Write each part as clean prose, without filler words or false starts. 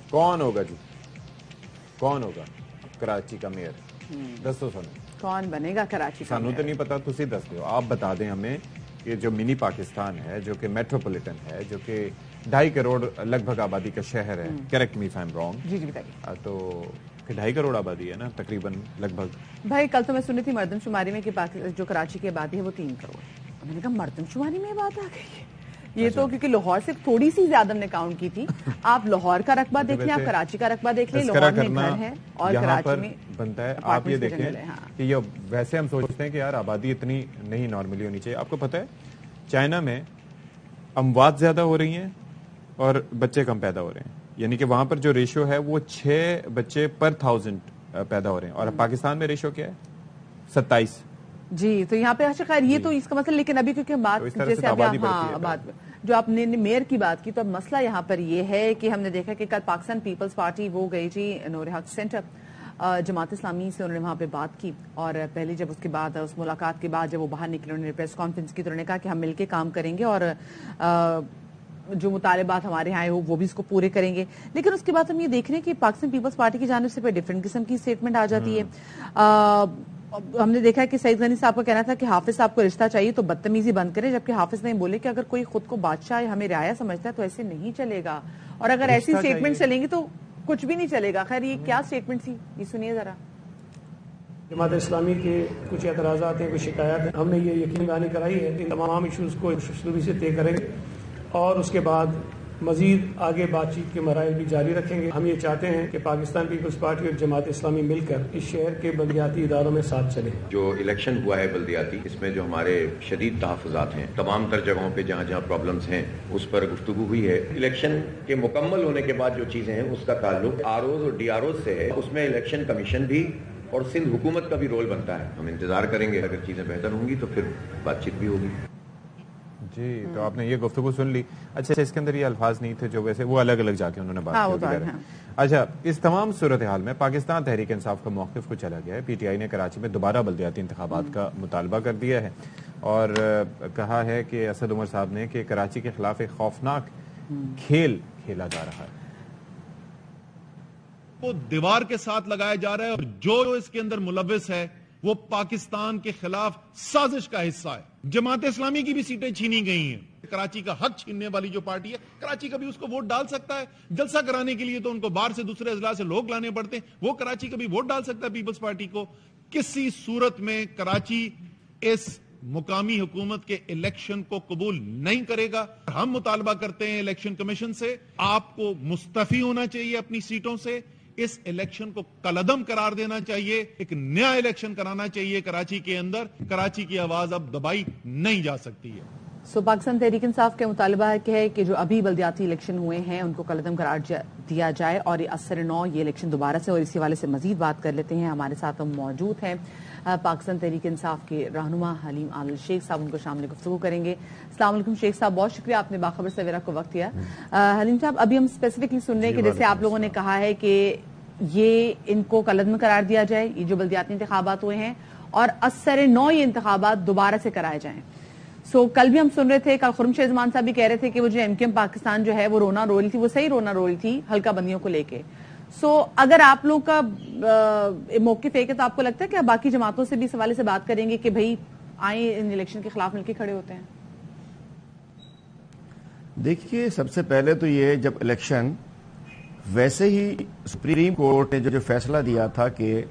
کون ہوگا جی؟ کون ہوگا کراچی کا میئر؟ دسو سانو کون بنے گا کراچی کا؟ سانو تو نہیں پتا، تسی دس دیو، آپ بتا دیں ہمیں کہ جو منی پاکستان ہے، جو کہ میٹروپولیٹن ہے، جو کہ 2.5 کروڑ لگ بھگ آبادی کا شہر ہے، correct me if I am wrong, جی بتائیے، تو 2.5 کروڑ آبادی ہے نا تقریباً لگ بھگ. بھائی کل تو میں سنی تھی مردم شماری میں کہ جو کراچی کی آبادی ہے وہ 3 کروڑ. میں نے کہا مردم شماری میں بات آ گئی ہے یہ تو، کیونکہ لاہور سے تھوڑی سی زیادہ ہم نے کاؤنٹ کی تھی. آپ لاہور کا رقبہ دیکھ لیں، آپ کراچی کا رقبہ دیکھ لیں، لاہور میں گھر ہے اور کراچی میں بنتا ہے. آپ یہ دیکھیں کہ یہ ویسے ہم سوچتے ہیں کہ یار آبادی اتنی نہیں نارملی ہونی چاہیے. آپ کو پتہ ہے چائنا میں اموات زیادہ ہو رہی ہیں اور بچے کم پیدا ہو رہے ہیں، یعنی کہ وہاں پر جو ریشو ہے وہ 6 بچے پر 1000 پیدا ہو رہے ہیں، اور پاکستان میں ریشو کیا ہے؟ 27. جی تو یہاں پہ اچھا خیر یہ تو اس کا مسئلہ، لیکن ابھی کیونکہ بات جیسے بات جو آپ نے میئر کی بات کی، تو اب مسئلہ یہاں پر یہ ہے کہ ہم نے دیکھا کہ کل پاکستان پیپلز پارٹی وہ گئی جی نور حق سینٹر، جماعت اسلامی سے انہوں نے وہاں پہ بات کی، اور پہلے جب اس کے بعد اس ملاقات کے بعد جب وہ باہر نکلے انہوں نے پریس کانفرنس کی تو انہوں نے کہا کہ ہم مل کے کام کریں گے اور جو مطالبات ہمارے یہاں آئے ہو وہ بھی اس کو پورے کریں گے. لیکن اس کے بعد ہم یہ دیکھ رہے ہیں کہ پاکستان پیپلز پارٹی کی جانب سے کوئی ڈفرینٹ قسم کی اسٹیٹمنٹ آ جاتی ہے. ہم نے دیکھا کہ سعید غنی صاحب کا کہنا تھا کہ حافظ صاحب کو رشتہ چاہیے تو بدتمیزی بند کرے، جبکہ حافظ نے بولے کہ اگر کوئی خود کو بادشاہ ہمیں رعایا سمجھتا ہے تو ایسے نہیں چلے گا، اور اگر ایسی اسٹیٹمنٹ چلیں گی تو کچھ بھی نہیں چلے گا. خیر یہ کیا اسٹیٹمنٹ تھی یہ سنیے ذرا. جماعت اسلامی کے کچھ اعتراضات ہیں، کچھ شکایات ہیں، ہم نے یہ یقین دہانی کرائی ہے کہ تمام ایشوز کو شروع سے طے کریں گے اور اس کے بعد مزید آگے بات چیت کے مراحل بھی جاری رکھیں گے. ہم یہ چاہتے ہیں کہ پاکستان پیپلز پارٹی اور جماعت اسلامی مل کر اس شہر کے بلدیاتی اداروں میں ساتھ چلیں. جو الیکشن ہوا ہے بلدیاتی، اس میں جو ہمارے شدید تحفظات ہیں، تمام تر جگہوں پہ جہاں جہاں پرابلمز ہیں اس پر گفتگو ہوئی ہے. الیکشن کے مکمل ہونے کے بعد جو چیزیں ہیں اس کا تعلق ROs اور DROs سے ہے، اس میں الیکشن کمیشن بھی اور سندھ حکومت کا بھی رول بنتا ہے. ہم انتظار کریں گے، اگر چیزیں بہتر ہوں گی تو پھر بات چیت بھی ہوگی. جی تو آپ نے یہ گفتگو سن لی. اچھا اس کے اندر یہ الفاظ نہیں تھے جو ویسے وہ الگ الگ جا کے انہوں نے بات کی. اچھا اس تمام صورتحال میں پاکستان تحریک انصاف کا موقف کو چلا گیا ہے. PTI نے کراچی میں دوبارہ بلدیاتی انتخابات کا مطالبہ کر دیا ہے اور کہا ہے کہ اسد عمر صاحب نے کہ کراچی کے خلاف ایک خوفناک کھیل کھیلا جا رہا ہے. وہ دیوار کے ساتھ لگایا جا رہا ہے اور جو اس کے اندر ملوث ہے وہ پاکستان کے خلاف سازش کا حصہ ہے. جماعت اسلامی کی بھی سیٹیں چھینی گئی ہیں. کراچی کا حق چھیننے والی جو پارٹی ہے، کراچی کا بھی اس کو ووٹ ڈال سکتا ہے. جلسہ کرانے کے لیے تو ان کو باہر سے دوسرے اضلاع سے لوگ لانے پڑتے ہیں، وہ کراچی کا بھی ووٹ ڈال سکتا ہے پیپلز پارٹی کو. کسی صورت میں کراچی اس مقامی حکومت کے الیکشن کو قبول نہیں کرے گا. ہم مطالبہ کرتے ہیں الیکشن کمیشن سے، آپ کو مستعفی ہونا چاہیے اپنی سیٹوں سے، اس الیکشن کو کالعدم قرار دینا چاہیے، ایک نیا الیکشن کرانا چاہیے کراچی کے اندر. کراچی کی آواز اب دبائی نہیں جا سکتی ہے. پاکستان تحریک انصاف کا مطالبہ ہے کہ جو ابھی بلدیاتی الیکشن ہوئے ہیں ان کو کالعدم قرار دیا جائے اور اثر 9 یہ الیکشن دوبارہ سے. اور اسی حوالے سے مزید بات کر لیتے ہیں. ہمارے ساتھ ہم موجود ہیں پاکستان تحریک انصاف کے رہنما حلیم عادل شیخ صاحب، ان کو شامل گفتگو کریں گے. السلام علیکم شیخ صاحب، بہت شکریہ آپ نے باخبر سویرا کو وقت دیا. حلیم صاحب ابھی ہم اسپیسیفکلی سن رہے ہیں کہ جیسے آپ لوگوں نے کہا ہے کہ یہ ان کو کالعدم قرار دیا جائے، یہ جو بلدیاتی انتخابات ہوئے ہیں، اور اثر 9 یہ انتخابات دوبارہ سے کرائے جائیں. کل بھی ہم سن رہے تھے، کل خرم شہزمان صاحب بھی کہہ رہے تھے کہ وہ جو MKM پاکستان جو ہے وہ رونا رولی تھی، وہ صحیح رونا رولی تھی حلقہ بندیوں کو لے کے. اگر آپ لوگ کا موقف ہے کہ تو آپ کو لگتا ہے کہ باقی جماعتوں سے بھی اس حوالے سے بات کریں گے کہ بھائی آئیں ان الیکشن کے خلاف مل کے کھڑے ہوتے ہیں؟ دیکھیے سب سے پہلے تو یہ جب الیکشن ویسے ہی سپریم کورٹ نے جو فیصلہ دیا تھا کہ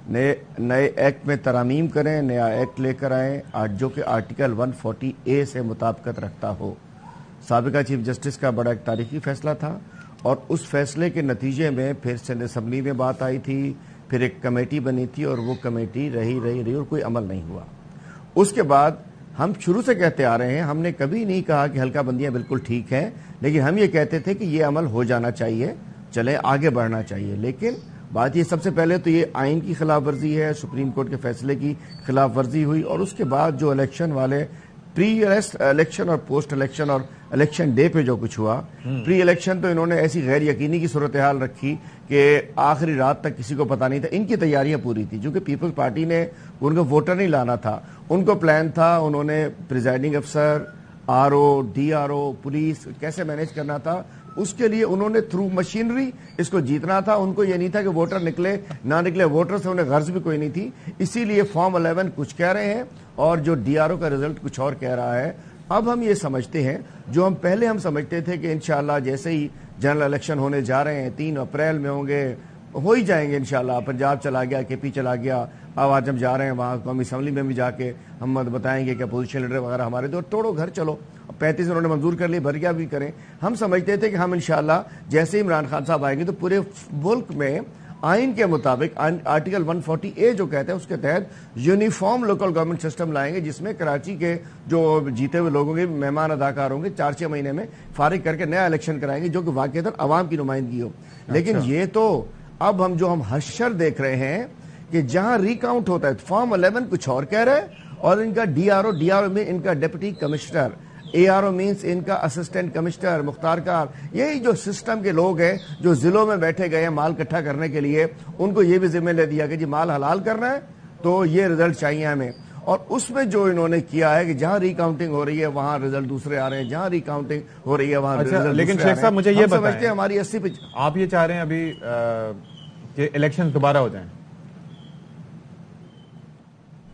نئے ایکٹ میں ترامیم کریں، نیا ایکٹ لے کر آئیں جو کہ آرٹیکل 140A سے مطابقت رکھتا ہو. سابقہ چیف جسٹس کا بڑا ایک تاریخی فیصلہ تھا اور اس فیصلے کے نتیجے میں پھر سندھ اسمبلی میں بات آئی تھی، پھر ایک کمیٹی بنی تھی اور وہ کمیٹی رہی اور کوئی عمل نہیں ہوا. اس کے بعد ہم شروع سے کہتے آ رہے ہیں، ہم نے کبھی نہیں کہا کہ حلقہ بندیاں بالکل ٹھیک ہیں، لیکن ہم یہ کہتے تھے کہ یہ عمل ہو جانا چاہیے، چلیں آگے بڑھنا چاہیے. لیکن بات یہ سب سے پہلے تو یہ آئین کی خلاف ورزی ہے، سپریم کورٹ کے فیصلے کی خلاف ورزی ہوئی، اور اس کے بعد جو الیکشن والے پری الیکشن اور پوسٹ الیکشن اور الیکشن ڈے پہ جو کچھ ہوا، پری الیکشن تو انہوں نے ایسی غیر یقینی کی صورتحال رکھی کہ آخری رات تک کسی کو پتا نہیں تھا. ان کی تیاریاں پوری تھی چونکہ پیپلز پارٹی نے ان کو ووٹر نہیں لانا تھا، ان کو پلان تھا، انہوں نے پریزائڈنگ افسر، RO DRO پولیس کیسے مینیج کرنا تھا اس کے لیے انہوں نے تھرو مشینری اس کو جیتنا تھا. ان کو یہ نہیں تھا کہ ووٹر نکلے نہ نکلے, ووٹر سے انہیں غرض بھی کوئی نہیں تھی. اسی لیے فارم 11 کچھ کہہ رہے ہیں اور جو ڈی آر او کا رزلٹ کچھ اور کہہ رہا ہے. اب ہم یہ سمجھتے ہیں جو ہم پہلے سمجھتے تھے کہ انشاءاللہ جیسے ہی جنرل الیکشن ہونے جا رہے ہیں 3 اپریل میں ہوں گے, ہو ہی جائیں گے انشاءاللہ. پنجاب چلا گیا, کے پی چلا گیا, اب آج ہم جا رہے ہیں وہاں قومی اسمبلی میں بھی جا کے ہم بتائیں گے کہ اپوزیشن لیڈر وغیرہ ہمارے تو توڑو گھر چلو. 35 انہوں نے منظور کر لی, بھر کیا بھی کریں. ہم سمجھتے تھے کہ ہم انشاءاللہ جیسے ہی عمران خان صاحب آئیں گے تو پورے ملک میں آئین کے مطابق آرٹیکل 140A جو کہتے ہیں اس کے تحت یونیفارم لوکل گورنمنٹ سسٹم لائیں گے, جس میں کراچی کے جو جیتے ہوئے لوگوں کے مہمان اداکار ہوں گے 4-6 مہینے میں فارغ کر کے نیا الیکشن کرائیں گے جو کہ واقعتاً عوام کی نمائندگی ہو. لیکن یہ تو اب ہم حشر دیکھ رہے ہیں کہ جہاں ریکاؤنٹ ہوتا ہے فارم 11 کچھ اور کہہ رہے ہیں اور ان کا ڈی آر او میں ان کا ڈپٹی کمشنر, اے آر او مینس ان کا اسسٹنٹ کمشنر, مختار کار, یہی جو سسٹم کے لوگ ہیں جو ضلعوں میں بیٹھے گئے ہیں مال اکٹھا کرنے کے لیے, ان کو یہ بھی ذمہ لے دیا کہ جی مال حلال کرنا ہے تو یہ رزلٹ چاہیے ہمیں. اور اس میں جو انہوں نے کیا ہے کہ جہاں ریکاؤنٹنگ ہو رہی ہے وہاں رزلٹ دوسرے آ رہے ہیں, جہاں ریکاؤنٹنگ ہو رہی ہے وہاں رزلٹ. لیکن شیخ صاحب مجھے یہ بتائیں, ہماری 80 پہ آپ یہ چاہ رہے ہیں ابھی کہ الیکشن دوبارہ ہو جائیں؟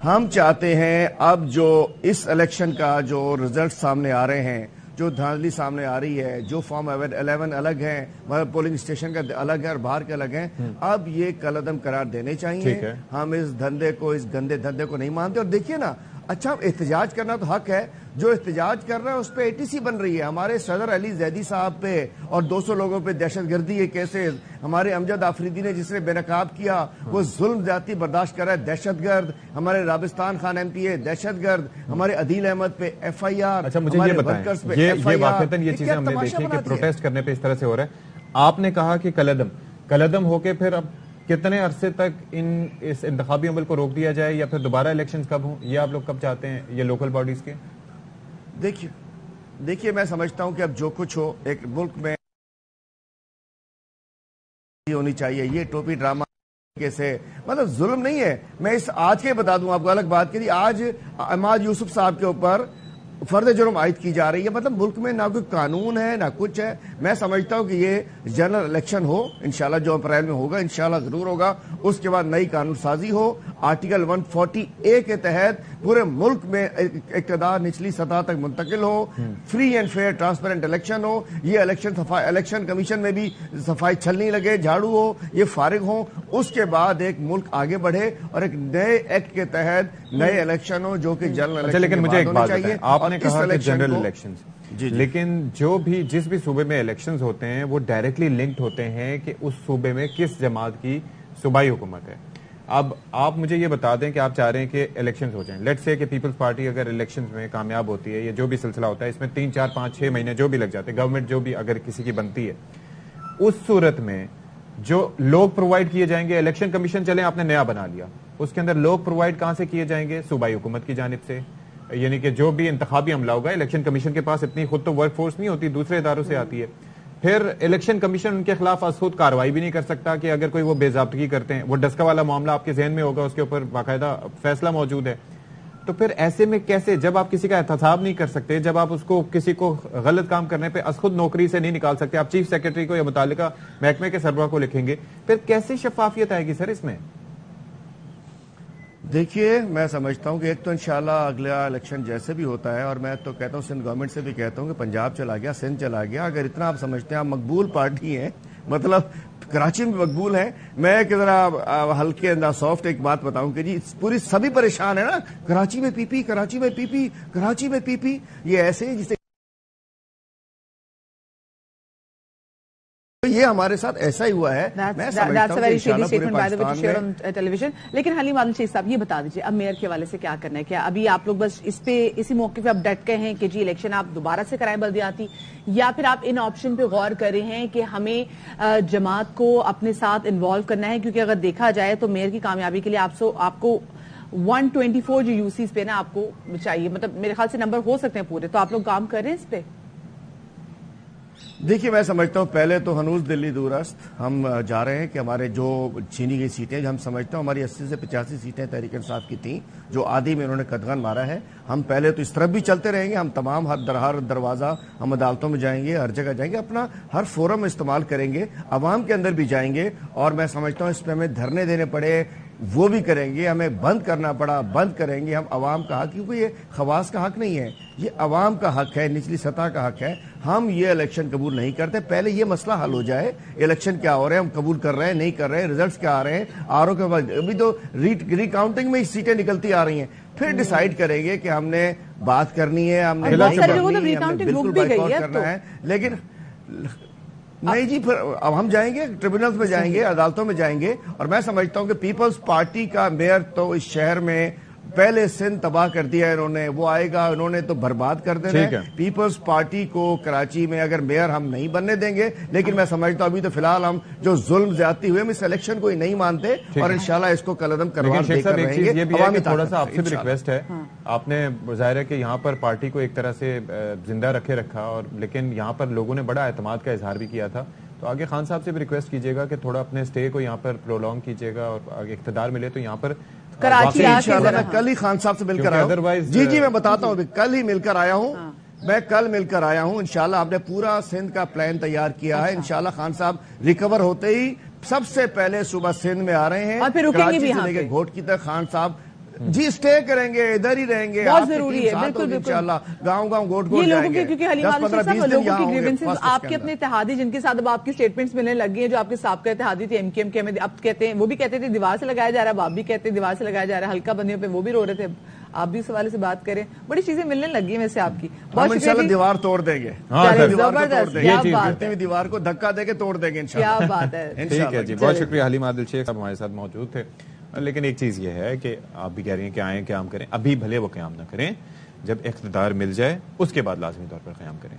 ہم چاہتے ہیں اب جو اس الیکشن کا جو رزلٹ سامنے آ رہے ہیں, جو دھاندلی سامنے آ رہی ہے, جو فارم 11 الگ ہیں, مطلب پولنگ اسٹیشن کا الگ ہے اور باہر کے الگ ہیں, اب یہ کالعدم قرار دینے چاہیے. ہم اس دھندے کو, اس گندے دھندے کو نہیں مانتے. اور دیکھیے نا, اچھا احتجاج کرنا تو حق ہے, جو احتجاج کر رہا ہے اس پہ ATC بن رہی ہے. ہمارے صدر علی زیدی صاحب پہ اور 200 لوگوں پہ دہشت گردی کے کیسز, ہمارے امجد آفریدی نے جس نے بے نقاب کیا وہ ظلم زیادتی برداشت کر رہا ہے, دہشت گرد. ہمارے رابستان خان MPA دہشت گرد, ہمارے عدیل احمد پہ FIR. اچھا مجھے یہ بتائیں, یہ واقعتاً یہ چیزیں ہم نے دیکھی کہ پروٹیسٹ کرنے پہ اس طرح سے ہو رہا ہے. آپ نے کہا کہ کالعدم ہو کے پھر اب کتنے عرصے تک اس انتخابی عمل کو روک دیا جائے, یا پھر دوبارہ الیکشن کب ہوں, یہ آپ لوگ کب چاہتے ہیں یہ لوکل باڈیز کے؟ دیکھیے میں سمجھتا ہوں کہ اب جو کچھ ہو ایک ملک میں ہونی چاہیے. یہ ٹوپی ڈرامہ سے مطلب ظلم نہیں ہے. میں اس آج کے بتا دوں آپ کو, الگ بات کی, آج عماد یوسف صاحب کے اوپر فرد جرم عائد کی جا رہی ہے. مطلب ملک میں نہ کوئی قانون ہے نہ کچھ ہے. میں سمجھتا ہوں کہ یہ جنرل الیکشن ہو انشاءاللہ, جو اپریل میں ہوگا انشاءاللہ ضرور ہوگا, اس کے بعد نئی قانون سازی ہو, آرٹیکل 140A کے تحت پورے ملک میں اقتدار نچلی سطح تک منتقل ہو, free and fair transparent election ہو. یہ الیکشن کمیشن میں بھی صفائی چھلنی لگے, جھاڑو ہو, یہ فارغ ہو. اس کے بعد ایک ملک آگے بڑھے اور ایک نئے ایکٹ کے تحت نئے الیکشن ہو جو کہ جنرل الیکشن. لیکن مجھے ایک بات بتائیں, آپ نے کہا کہ جنرل الیکشنز, لیکن جس بھی صوبے میں الیکشنز ہوتے ہیں وہ ڈائریکٹلی لنکڈ ہوتے ہیں کہ اس صوبے میں کس جماعت کی صوبائی حکومت ہے. اب آپ مجھے یہ بتا دیں کہ آپ چاہ رہے ہیں کہ الیکشنز ہو جائیں. لیٹس سے کہ پیپلز پارٹی اگر الیکشنز میں کامیاب ہوتی ہے, یہ جو بھی سلسلہ ہوتا ہے اس میں 3, 4, 5, 6 مہینے جو بھی لگ جاتے ہیں, گورنمنٹ جو بھی اگر کسی کی بنتی ہے, اس صورت میں جو لوگ پرووائڈ کیے جائیں گے, الیکشن کمیشن چلیں آپ نے نیا بنا لیا, اس کے اندر لوگ پرووائڈ کہاں سے کیے جائیں گے؟ صوبائی حکومت کی جانب سے. یعنی کہ جو بھی انتخابی عملہ ہوگا, الیکشن کمیشن کے پاس اتنی خود تو ورک فورس نہیں ہوتی, دوسرے اداروں سے آتی ہے. پھر الیکشن کمیشن ان کے خلاف از خود کاروائی بھی نہیں کر سکتا کہ اگر کوئی وہ بے ضابطگی کرتے ہیں. وہ ڈسکا والا معاملہ آپ کے ذہن میں ہوگا, اس کے اوپر باقاعدہ فیصلہ موجود ہے. تو پھر ایسے میں کیسے, جب آپ کسی کا احتساب نہیں کر سکتے, جب آپ اس کو کسی کو غلط کام کرنے پہ از خود نوکری سے نہیں نکال سکتے, آپ چیف سیکرٹری کو یا متعلقہ محکمے کے سربراہ کو لکھیں گے, پھر کیسے شفافیت آئے گی سر اس میں؟ دیکھیے میں سمجھتا ہوں کہ ایک تو انشاءاللہ اگلا الیکشن جیسے بھی ہوتا ہے, اور میں تو کہتا ہوں سندھ گورنمنٹ سے بھی کہتا ہوں کہ پنجاب چلا گیا, سندھ چلا گیا, اگر اتنا آپ سمجھتے ہیں آپ مقبول پارٹی ہیں, مطلب کراچی میں مقبول ہیں. میں ایک ذرا ہلکے انداز سافٹ ایک بات بتاؤں کہ جی پوری سبھی پریشان ہے نا, کراچی میں پی پی, کراچی میں پی پی, کراچی میں پی پی, یہ ایسے ہی جسے یہ ہمارے ساتھ ایسا ہی ہوا ہے. لیکن حلیم عادل شیخ صاحب یہ بتا دیجیے, اب میئر کے حوالے سے کیا کرنا ہے؟ کیا ابھی آپ لوگ بس اس پہ اسی موقع پہ اب ڈٹ گئے ہیں کہ جی الیکشن آپ دوبارہ سے کرائیں بلدیاتی, یا پھر آپ ان آپشن پہ غور کر رہے ہیں کہ ہمیں جماعت کو اپنے ساتھ انوالو کرنا ہے؟ کیونکہ اگر دیکھا جائے تو میئر کی کامیابی کے لیے آپ کو 124 جو UCs پہ نا آپ کو چاہیے, مطلب میرے خیال سے نمبر ہو سکتے ہیں پورے, تو آپ لوگ کام کر رہے ہیں اس پہ؟ دیکھیے میں سمجھتا ہوں پہلے تو ہنوز دلی دورست ہم جا رہے ہیں کہ ہمارے جو چھینی گئی سیٹیں ہم سمجھتا ہوں ہماری 80 سے 85 سیٹیں تحریک انصاف کی تھیں جو آدھی میں انہوں نے قدغن مارا ہے. ہم پہلے تو اس طرف بھی چلتے رہیں گے, ہم تمام ہر دروازہ ہم عدالتوں میں جائیں گے, ہر جگہ جائیں گے, اپنا ہر فورم استعمال کریں گے, عوام کے اندر بھی جائیں گے, اور میں سمجھتا ہوں اس پہ ہمیں دھرنے دینے پڑے وہ بھی کریں گے, ہمیں بند کرنا پڑا بند کریں گے. ہم عوام کا حق, کیونکہ یہ خواص کا حق نہیں ہے, یہ عوام کا حق ہے, نچلی سطح کا حق ہے. ہم یہ الیکشن قبول نہیں کرتے. پہلے یہ مسئلہ حل ہو جائے, الیکشن کیا ہو رہے ہیں, ہم قبول کر رہے ہیں نہیں کر رہے ہیں, ریزلٹس کیا آ رہے ہیں, آر او کے بعد ابھی تو ریکاؤنٹنگ میں سیٹیں نکلتی آ رہی ہیں, پھر ڈیسائیڈ کریں گے کہ ہم نے بات کرنی ہے, ہم نے بالکل بائیکاٹ کرنا ہے. لیکن نہیں جی, پھر اب ہم جائیں گے, ٹریبونلز میں جائیں گے, عدالتوں میں جائیں گے, اور میں سمجھتا ہوں کہ پیپلز پارٹی کا میئر تو اس شہر میں پہلے سندھ تباہ کر دیا انہوں نے, وہ آئے گا, انہوں نے تو برباد کر دینا ہے. پیپلز پارٹی کو کراچی میں اگر میئر ہم نہیں بننے دیں گے, لیکن میں سمجھتا ہوں ابھی تو فی الحال ہم جو ظلم زیادتی ہوئے ہم اس الیکشن کو ہی نہیں مانتے, اور انشاءاللہ اس کو کلعدم کروا دے کر رہیں گے. تھوڑا سا آپ سے بھی ریکویسٹ ہے, آپ نے ظاہر ہے کہ یہاں پر پارٹی کو ایک طرح سے زندہ رکھا, اور لیکن یہاں پر لوگوں نے بڑا اعتماد کا اظہار بھی کیا تھا, تو آگے خان صاحب سے بھی ریکویسٹ کیجیے گا کہ تھوڑا اپنے سٹے کو یہاں پر پرولونگ کیجیے گا, اور آگے اقتدار ملے تو یہاں پر کراچی انشاءاللہ میں کل ہی خان صاحب سے مل کر آیا ہوں. جی میں بتاتا ہوں, کل ہی مل کر آیا ہوں, میں کل مل کر آیا ہوں. انشاءاللہ ہم نے پورا سندھ کا پلان تیار کیا ہے. انشاءاللہ خان صاحب ریکور ہوتے ہی سب سے پہلے صبح سندھ میں آ رہے ہیں, اور پھر رکیں گے بھی کراچی سے لے کے گھوٹ کی تک. خان صاحب جی سٹے کریں گے, ادھر ہی رہیں گے, بہت ضروری ہے, بالکل انشاءاللہ گاؤں گوٹ گوٹ جائیں گے. کیونکہ حلیمہ صاحب لوگوں کی گریونسز آپ کے اپنے اتحادی جن کے ساتھ اب آپ کی سٹیٹمنٹس ملنے لگ گئی ہیں, جو آپ کے سابقہ اتحادی تھے ایم کے میں, اب کہتے ہیں, وہ بھی کہتے تھے دیوار سے لگایا جا رہا ہے, آپ بھی کہتے ہیں دیوار سے لگایا جا رہا ہے, حلقہ بندیوں پہ وہ بھی رو رہے تھے, آپ بھی اس حوالے سے بات کریں. بڑی چیزیں ملنے لگی ہیں ویسے آپ کی. ہم انشاءاللہ دیوار توڑ دیں گے, دیوار کو دھکا دے کے توڑ دیں گے انشاءاللہ. کیا بات ہے. ٹھیک ہے جی, بہت شکریہ. حلیمہ عادل شیخ صاحب ہمارے ساتھ موجود تھے. لیکن ایک چیز یہ ہے کہ آپ بھی کہہ رہی ہیں کہ آئیں قیام کریں, ابھی بھلے وہ قیام نہ کریں, جب اقتدار مل جائے اس کے بعد لازمی طور پر قیام کریں.